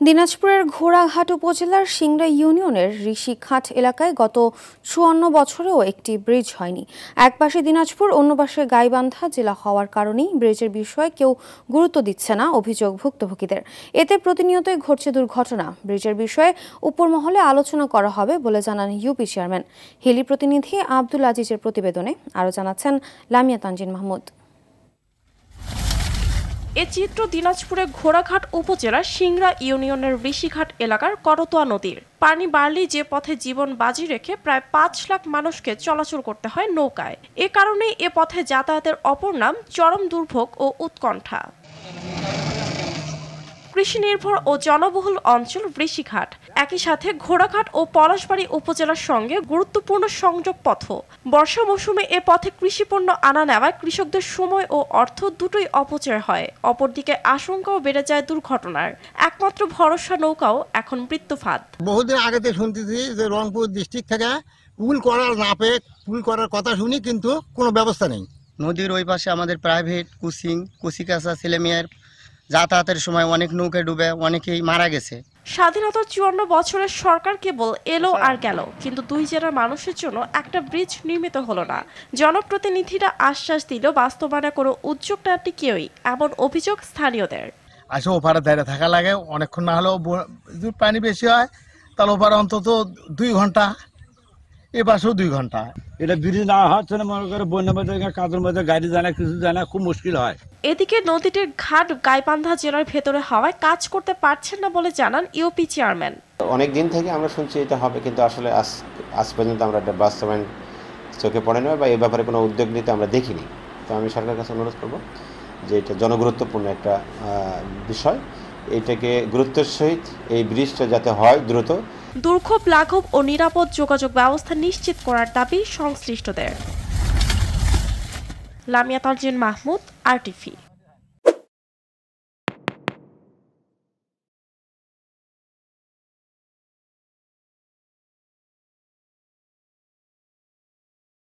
দিনাজপুরের ঘোড়াঘাট উপজেলার সিংড়া ইউনিয়নের ঋষিখাট এলাকায় গত ৫৪ বছরেও একটি ব্রিজ হয়নি। এক পাশে দিনাজপুর, অন্য পাশে গাইবান্ধা জেলা হওয়ার কারণেই ব্রিজের বিষয়ে কেউ গুরুত্ব দিচ্ছে না, অভিযোগ ভুক্তভোগীদের। এতে প্রতিনিয়তই ঘটছে দুর্ঘটনা। ব্রিজের বিষয়ে উপর মহলে আলোচনা করা হবে বলে জানান ইউপি চেয়ারম্যান। হিলি প্রতিনিধি আব্দুল আজিজের প্রতিবেদনে আরও জানাচ্ছেন লামিয়া তানজিন মাহমুদ। এ চিত্র দিনাজপুরের ঘোড়াঘাট উপজেলার সিংড়া ইউনিয়নের ঋষিঘাট এলাকার করতোয়া নদীর। পানি বাড়লেই যে পথে জীবন বাজি রেখে প্রায় ৫ লাখ মানুষকে চলাচল করতে হয় নৌকায়। এ কারণেই এ পথে যাতায়াতের অপর নাম চরম দুর্ভোগ ও উৎকণ্ঠা। কৃষি নির্ভর ও জনবহুল অঞ্চল ঋষিঘাট, একই সাথে ঘোড়াঘাট ও পলাশবাড়ী উপজেলার সঙ্গে গুরুত্বপূর্ণ সংযোগ পথ। বর্ষা মৌসুমে এ পথে কৃষিপণ্য আনা নেওয়ায় কৃষকদের সময় ও অর্থ দুটোই অপচয় হয়। অপরদিকে আশঙ্কাও বেড়ে যায় দুর্ঘটনার। একমাত্র ভরসা নৌকাও এখন মৃত্যুফাঁদ। বহুদিন আগে থেকে শুনতেছি যে রংপুর ডিস্ট্রিক্ট থেকে পুল করার কথা শুনি, কিন্তু কোনো ব্যবস্থা নেই। নদীর ওই পাশে আমাদের প্রাইভেট কুচিকাঁচা ছেলেমেয়ের যাতায়াতের সময় অনেক নৌকা ডুবে অনেকেই মারা গেছে। স্বাধীনতার ৫৪ বছরের সরকার কেবল এলো আর গেল, কিন্তু দুই জেলার মানুষের জন্য একটা ব্রিজ নির্মিত হলো না। জনপ্রতিনিধিরা আশ্বাস দিলেও বাস্তবায়নে কোনো উদ্যোগ নেননি কেউই, এমন অভিযোগ স্থানীয়দের। আসে ওপারে দাঁড়িয়ে থাকা লাগে, অনেকক্ষণ না হলেও যদি পানি বেশি হয় তাহলে ওপারে অন্তত ২ ঘন্টা, এ পাশেও ২ ঘন্টা। এটা ব্রিজ না হচ্ছে না, মনে করে বন্যার মধ্যে কাদের মধ্যে গাড়ি যায় না, কিছু যায় না, খুব মুশকিল হয়। এদিকে নদীটির ঘাট গাইবান্ধা জেলার ভেতরে হওয়ায় কাজ করতে পারছেন না বলে জানান ইউপি চেয়ারম্যান। অনেক দিন থেকে আমরা শুনছি এটা হবে, কিন্তু আসলে আজ পর্যন্ত আমরা এটা বাস্তবায়ন চোখে পড়ে না বা এই ব্যাপারে কোনো উদ্যোগ নিতে আমরা দেখিনি। তো আমি সরকারের কাছে অনুরোধ করব যে এটা জনগুরুত্বপূর্ণ একটা বিষয়, এটাকে গুরুত্বের সহিত এই ব্রিজটা যাতে হয় দ্রুত। দুর্ভোগ লাঘব ও নিরাপদ যোগাযোগ ব্যবস্থা নিশ্চিত করার দাবি সংশ্লিষ্টদের। লামিয়া তানজিন মাহমুদ, RTV।